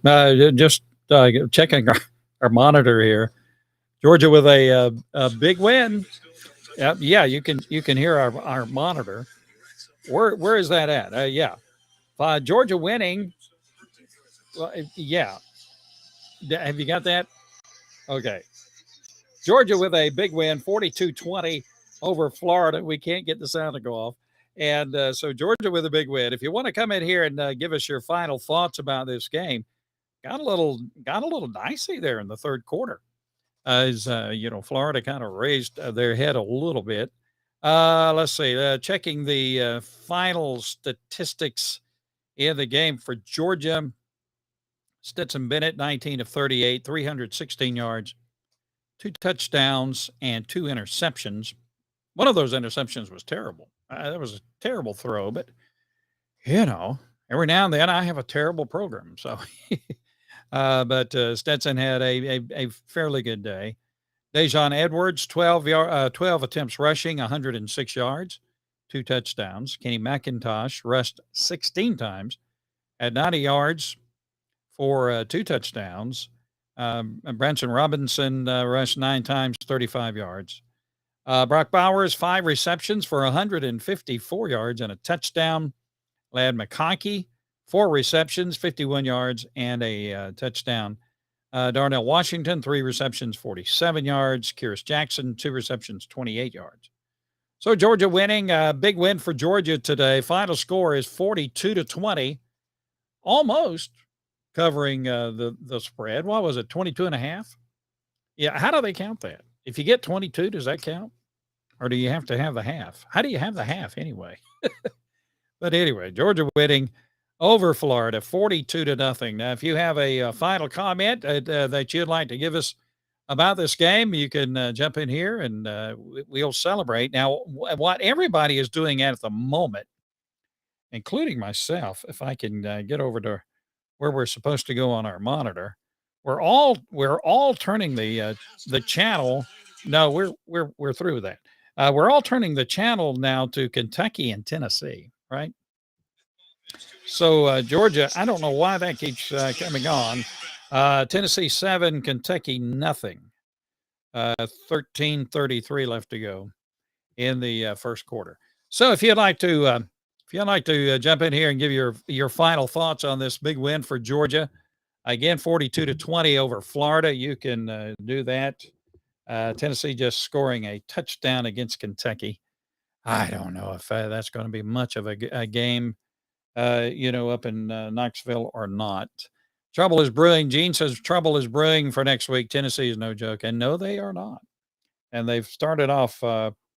Just checking our monitor here. Georgia with a big win. Yeah, you can hear our monitor. Where is that at? Yeah, Georgia winning. Well, yeah, have you got that? Okay, Georgia with a big win, 42-20 over Florida. We can't get the sound to go off. And so Georgia with a big win. If you want to come in here and give us your final thoughts about this game, got a little dicey there in the third quarter. As Florida kind of raised their head a little bit. Let's see. Checking the final statistics in the game for Georgia. Stetson Bennett, 19 of 38, 316 yards, two touchdowns, and two interceptions. One of those interceptions was terrible. That was a terrible throw, but every now and then I have a terrible program. So, but Stetson had a fairly good day. Dejon Edwards, 12 attempts rushing, 106 yards, two touchdowns. Kenny McIntosh rushed 16 times at 90 yards for two touchdowns. Branson Robinson rushed 9 times, 35 yards. Brock Bowers, 5 receptions for 154 yards and a touchdown. Ladd McConkey, 4 receptions, 51 yards, and a touchdown. Darnell Washington, 3 receptions, 47 yards. Kyrus Jackson, 2 receptions, 28 yards. So Georgia winning, big win for Georgia today. Final score is 42-20, almost covering the spread. What was it, 22.5? Yeah, how do they count that? If you get 22, does that count? Or do you have to have the half? How do you have the half anyway? But anyway, Georgia winning over Florida, 42-0. Now, if you have a final comment that you'd like to give us about this game, you can jump in here and we'll celebrate. Now, what everybody is doing at the moment, including myself, if I can get over to where we're supposed to go on our monitor, we're all turning the channel. No, we're through with that. We're all turning the channel now to Kentucky and Tennessee, right? So Georgia, I don't know why that keeps coming on. Tennessee 7, Kentucky nothing. 13:33 left to go in the first quarter. So if you'd like to jump in here and give your final thoughts on this big win for Georgia, again 42-20 over Florida, you can do that. Tennessee just scoring a touchdown against Kentucky. I don't know if that's going to be much of a game up in Knoxville or not. Trouble is brewing. Gene says trouble is brewing for next week. Tennessee is no joke. And no, they are not. And they've started off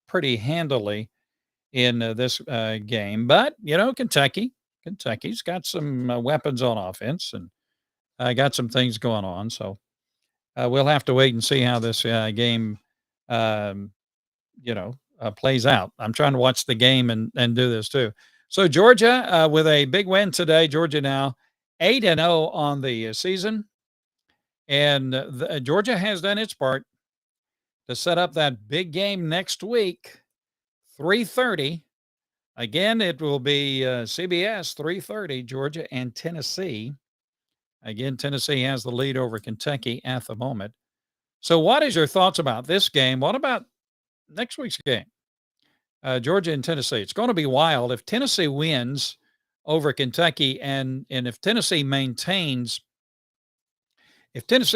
pretty handily in this game. But, Kentucky's got some weapons on offense and got some things going on. So we'll have to wait and see how this game, plays out. I'm trying to watch the game and do this too. So Georgia with a big win today. Georgia now 8-0 on the season. And Georgia has done its part to set up that big game next week, 3:30. Again, it will be CBS, 3:30, Georgia and Tennessee. Again, Tennessee has the lead over Kentucky at the moment. So what is your thoughts about this game? What about next week's game? Georgia and Tennessee. It's going to be wild if Tennessee wins over Kentucky and if Tennessee maintains its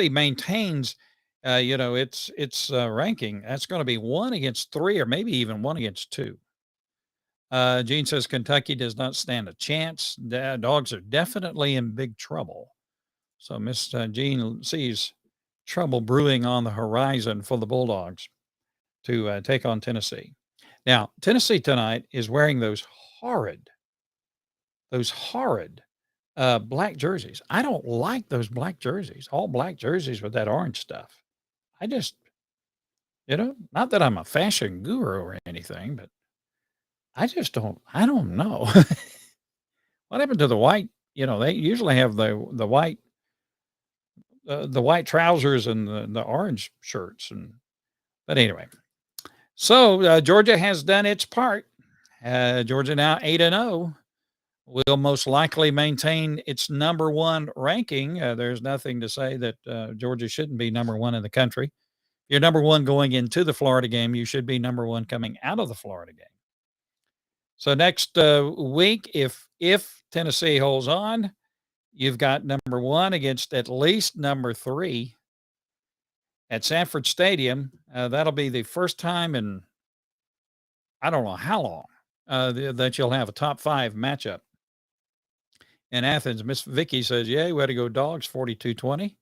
ranking. That's going to be 1 against 3 or maybe even 1 against 2. Gene says Kentucky does not stand a chance. Dogs are definitely in big trouble. So Miss Gene sees trouble brewing on the horizon for the Bulldogs to take on Tennessee. Now, Tennessee tonight is wearing those horrid black jerseys. I don't like those black jerseys, all black jerseys with that orange stuff. I just, not that I'm a fashion guru or anything, but I don't know. What happened to the white? They usually have the white trousers and the orange shirts. But anyway, so Georgia has done its part. Georgia now 8-0. will most likely maintain its number one ranking. There's nothing to say that Georgia shouldn't be number one in the country. If you're number one going into the Florida game, you should be number one coming out of the Florida game. So next week, if Tennessee holds on, you've got number one against at least number three at Sanford Stadium. That'll be the first time in I don't know how long that you'll have a top five matchup in Athens. Miss Vicky says, "Yay, way to go, dogs! 42-20."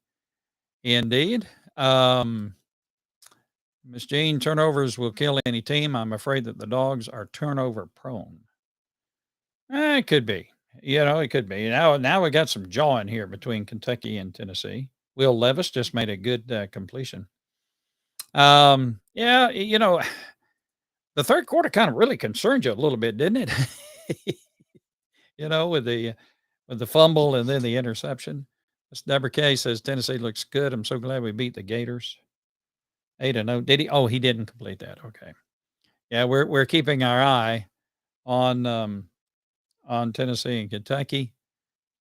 Indeed. Miss Jean, turnovers will kill any team. I'm afraid that the dogs are turnover prone. It could be. It could be. Now we got some jawing here between Kentucky and Tennessee. Will Levis just made a good completion. Yeah, the third quarter kind of really concerned you a little bit, didn't it? With the fumble and then the interception. Miss Deborah K says Tennessee looks good. I'm so glad we beat the Gators. 8-0. Did he? Oh, he didn't complete that. Okay. Yeah, we're keeping our eye on Tennessee and Kentucky.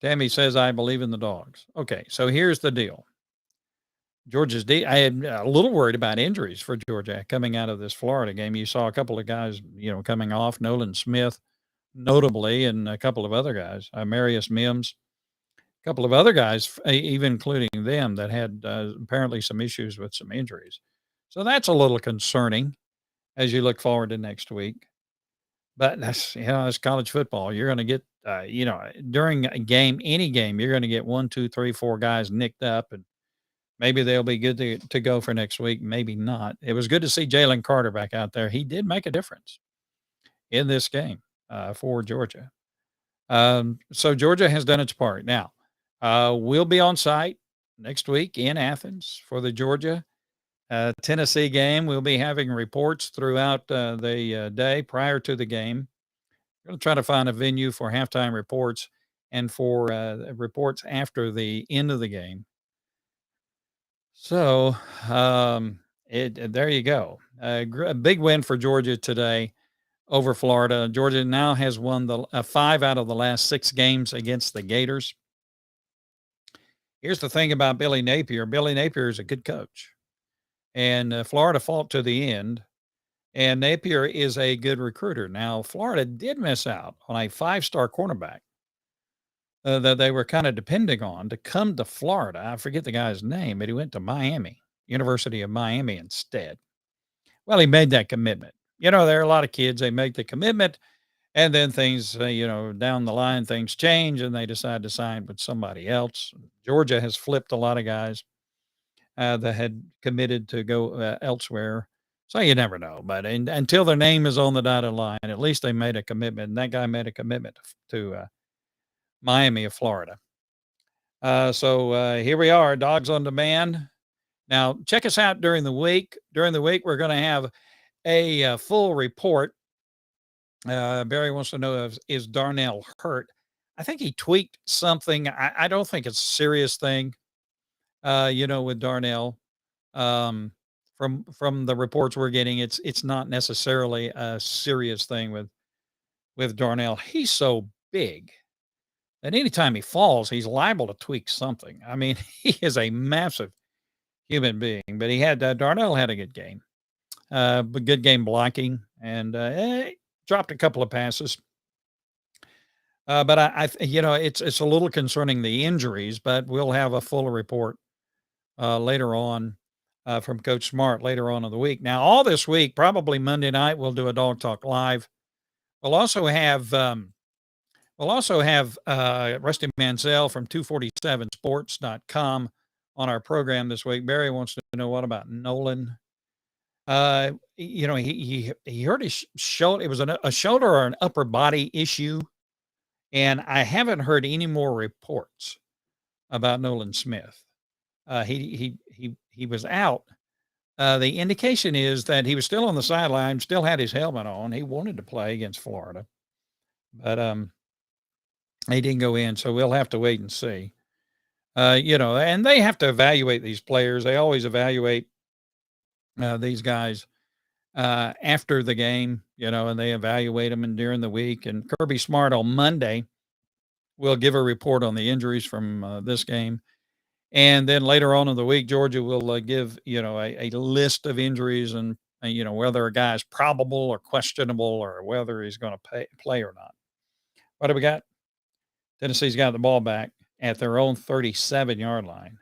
Tammy says I believe in the dogs. Okay, so here's the deal. I am a little worried about injuries for Georgia coming out of this Florida game. You saw a couple of guys, coming off. Nolan Smith, notably, and a couple of other guys, Marius Mims, a couple of other guys, even including them, that had apparently some issues with some injuries. So that's a little concerning as you look forward to next week. But that's it's college football. You're going to get during a game, any game, you're going to get 1, 2, 3, 4 guys nicked up, and maybe they'll be good to go for next week. Maybe not. It was good to see Jalen Carter back out there. He did make a difference in this game for Georgia. So Georgia has done its part. Now, we'll be on site next week in Athens for the Georgia Tennessee game. We'll be having reports throughout the day prior to the game. We're going to try to find a venue for halftime reports and for reports after the end of the game. So there you go. A big win for Georgia today over Florida. Georgia now has won the 5 out of the last 6 games against the Gators. Here's the thing about Billy Napier. Billy Napier is a good coach. And Florida fought to the end. And Napier is a good recruiter. Now, Florida did miss out on a 5-star cornerback that they were kind of depending on to come to Florida. I forget the guy's name, but he went to Miami, University of Miami instead. Well, he made that commitment. There are a lot of kids, they make the commitment, and then things, down the line, things change, and they decide to sign with somebody else. Georgia has flipped a lot of guys that had committed to go elsewhere. So you never know. But until their name is on the dotted line, at least they made a commitment. And that guy made a commitment to Miami of Florida. So here we are, Dogs on Demand. Now, check us out during the week. During the week, we're going to have a full report. Barry wants to know, is Darnell hurt? I think he tweaked something. I don't think it's a serious thing, with Darnell. From the reports we're getting, it's not necessarily a serious thing with Darnell. He's so big that anytime he falls, he's liable to tweak something. I mean, he is a massive human being, but Darnell had a good game, but good game blocking, and dropped a couple of passes. But it's a little concerning, the injuries, but we'll have a full report later on from Coach Smart later on in the week. Now, all this week, probably Monday night, we'll do a Dog Talk Live. We'll also have Rusty Mansell from 247sports.com on our program this week. Barry wants to know, what about Nolan? He hurt his shoulder. It was a shoulder or an upper body issue, and I haven't heard any more reports about Nolan Smith. He was out. The indication is that he was still on the sideline, still had his helmet on. He wanted to play against Florida, but he didn't go in. So we'll have to wait and see. And they have to evaluate these players. They always evaluate these guys after the game, and they evaluate them during the week. And Kirby Smart on Monday we'll give a report on the injuries from this game. And then later on in the week, Georgia will give, a list of injuries and, whether a guy's probable or questionable or whether he's going to play or not. What do we got? Tennessee's got the ball back at their own 37-yard line.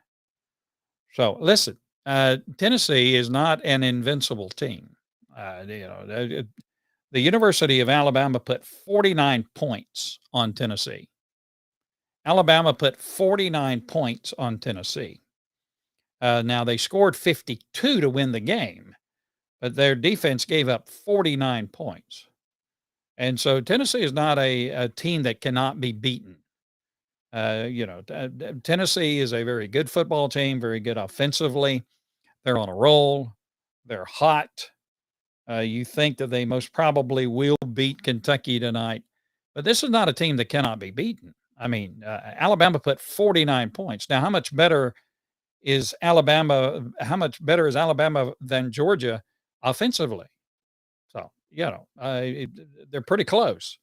So listen, Tennessee is not an invincible team. The University of Alabama put 49 points on Tennessee. Alabama put 49 points on Tennessee. Now, they scored 52 to win the game, but their defense gave up 49 points. And so Tennessee is not a team that cannot be beaten. Tennessee is a very good football team, very good offensively. They're on a roll. They're hot. You think that they most probably will beat Kentucky tonight, but this is not a team that cannot be beaten. I mean, Alabama put 49 points. Now, how much better is Alabama than Georgia offensively? So, they're pretty close.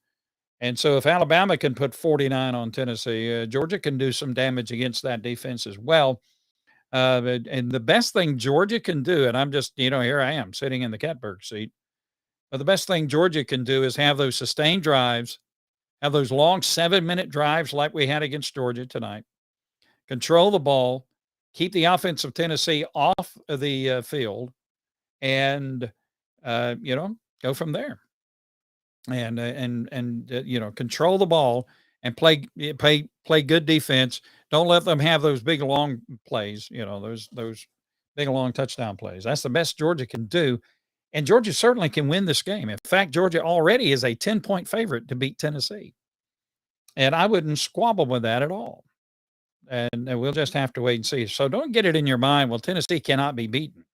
And so if Alabama can put 49 on Tennessee, Georgia can do some damage against that defense as well. And the best thing Georgia can do, and I'm just, here I am sitting in the catbird seat, but the best thing Georgia can do is have those sustained drives, have those long 7-minute drives like we had against Georgia tonight, control the ball, keep the offense of Tennessee off of the field, and, go from there. And control the ball and play good defense. Don't let them have those big long plays, those big long touchdown plays. That's the best Georgia can do. And Georgia certainly can win this game. In fact, Georgia already is a 10-point favorite to beat Tennessee. And I wouldn't squabble with that at all. And we'll just have to wait and see. So don't get it in your mind, well, Tennessee cannot be beaten.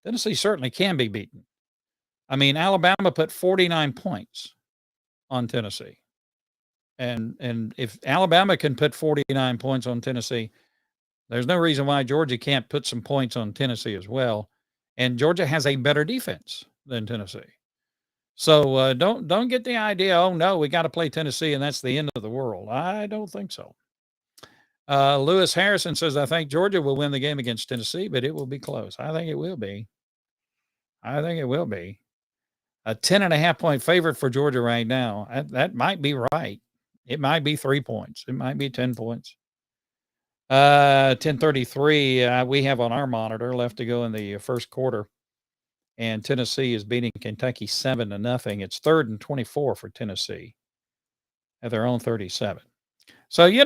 Tennessee certainly can be beaten. I mean, Alabama put 49 points on Tennessee. And if Alabama can put 49 points on Tennessee, there's no reason why Georgia can't put some points on Tennessee as well. And Georgia has a better defense than Tennessee. So don't get the idea, oh, no, we got to play Tennessee and that's the end of the world. I don't think so. Lewis Harrison says, I think Georgia will win the game against Tennessee, but it will be close. I think it will be. A 10.5-point favorite for Georgia right now. That might be right. It might be 3 points. It might be 10 points. 10:33 we have on our monitor left to go in the first quarter. And Tennessee is beating Kentucky 7-0. It's 3rd and 24 for Tennessee at their own 37. So, you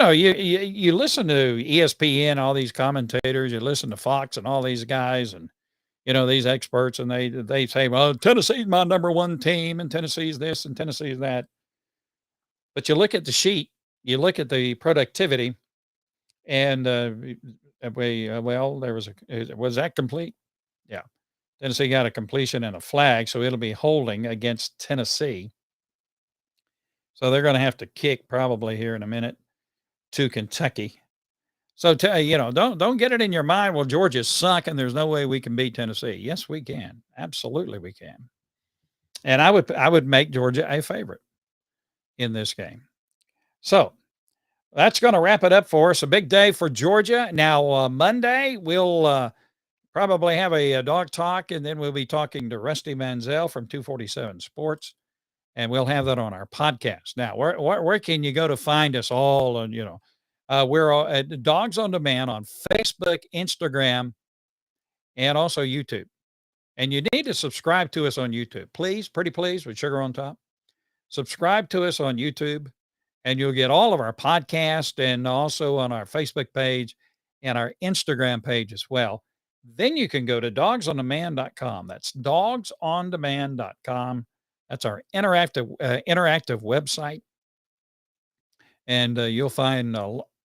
listen to ESPN, all these commentators, you listen to Fox and all these guys and, these experts, and they say, well, Tennessee's my number one team and Tennessee's this and Tennessee's that. But you look at the sheet, you look at the productivity, and well, was that complete? Yeah. Tennessee got a completion and a flag, so it'll be holding against Tennessee. So they're going to have to kick probably here in a minute to Kentucky. So, don't get it in your mind, well, Georgia's sunk and there's no way we can beat Tennessee. Yes, we can. Absolutely we can. And I would make Georgia a favorite in this game. So that's going to wrap it up for us. A big day for Georgia. Now, Monday, we'll probably have a dog talk, and then we'll be talking to Rusty Manziel from 247 Sports, and we'll have that on our podcast. Now, where can you go to find us all? And, we're at Dogs on Demand on Facebook, Instagram, and also YouTube. And you need to subscribe to us on YouTube. Please, pretty please, with sugar on top. Subscribe to us on YouTube, and you'll get all of our podcasts and also on our Facebook page and our Instagram page as well. Then you can go to dogsondemand.com. That's dogsondemand.com. That's our interactive website. And you'll find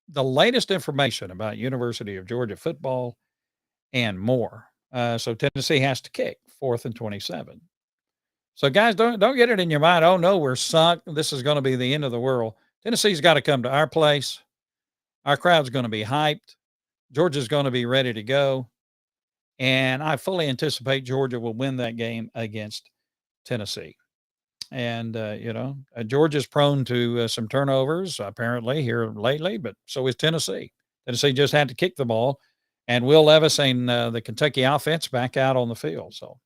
the latest information about University of Georgia football and more. So Tennessee has to kick 4th and 27. So guys, don't get it in your mind, oh no, we're sunk. This is going to be the end of the world. Tennessee's got to come to our place. Our crowd's going to be hyped. Georgia's going to be ready to go. And I fully anticipate Georgia will win that game against Tennessee. And, Georgia's prone to some turnovers apparently here lately, but so is Tennessee. Tennessee just had to kick the ball, and Will Levis and the Kentucky offense back out on the field. So,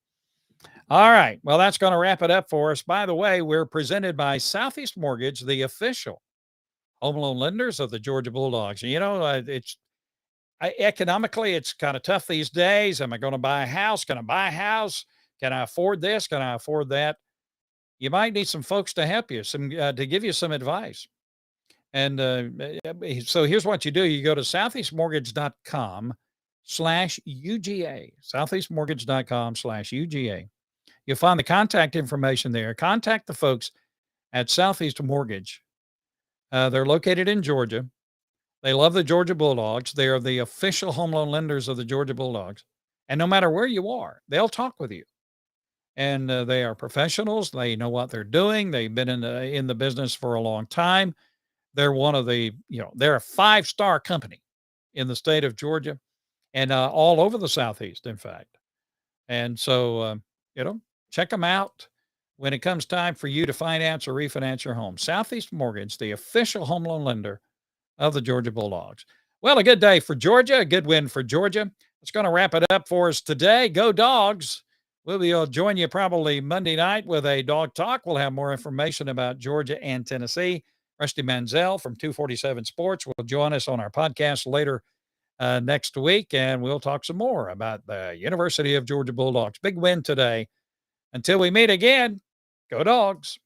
all right. Well, that's going to wrap it up for us. By the way, we're presented by Southeast Mortgage, the official home loan lenders of the Georgia Bulldogs. Economically, it's kind of tough these days. Am I going to buy a house? Can I buy a house? Can I afford this? Can I afford that? You might need some folks to help you, some to give you some advice. And so here's what you do: you go to southeastmortgage.com/UGA, southeastmortgage.com/UGA. You'll find the contact information there. Contact the folks at Southeast Mortgage. They're located in Georgia. They love the Georgia Bulldogs. They are the official home loan lenders of the Georgia Bulldogs. And no matter where you are, they'll talk with you. And they are professionals. They know what they're doing. They've been in the business for a long time. They're one of the, they're a 5-star company in the state of Georgia and all over the Southeast, in fact. And so, check them out when it comes time for you to finance or refinance your home. Southeast Mortgage, the official home loan lender of the Georgia Bulldogs. Well, a good day for Georgia, a good win for Georgia. It's going to wrap it up for us today. Go Dogs. We'll join you probably Monday night with a dog talk. We'll have more information about Georgia and Tennessee. Rusty Manziel from 247 Sports will join us on our podcast later next week, and we'll talk some more about the University of Georgia Bulldogs. Big win today. Until we meet again, go Dogs.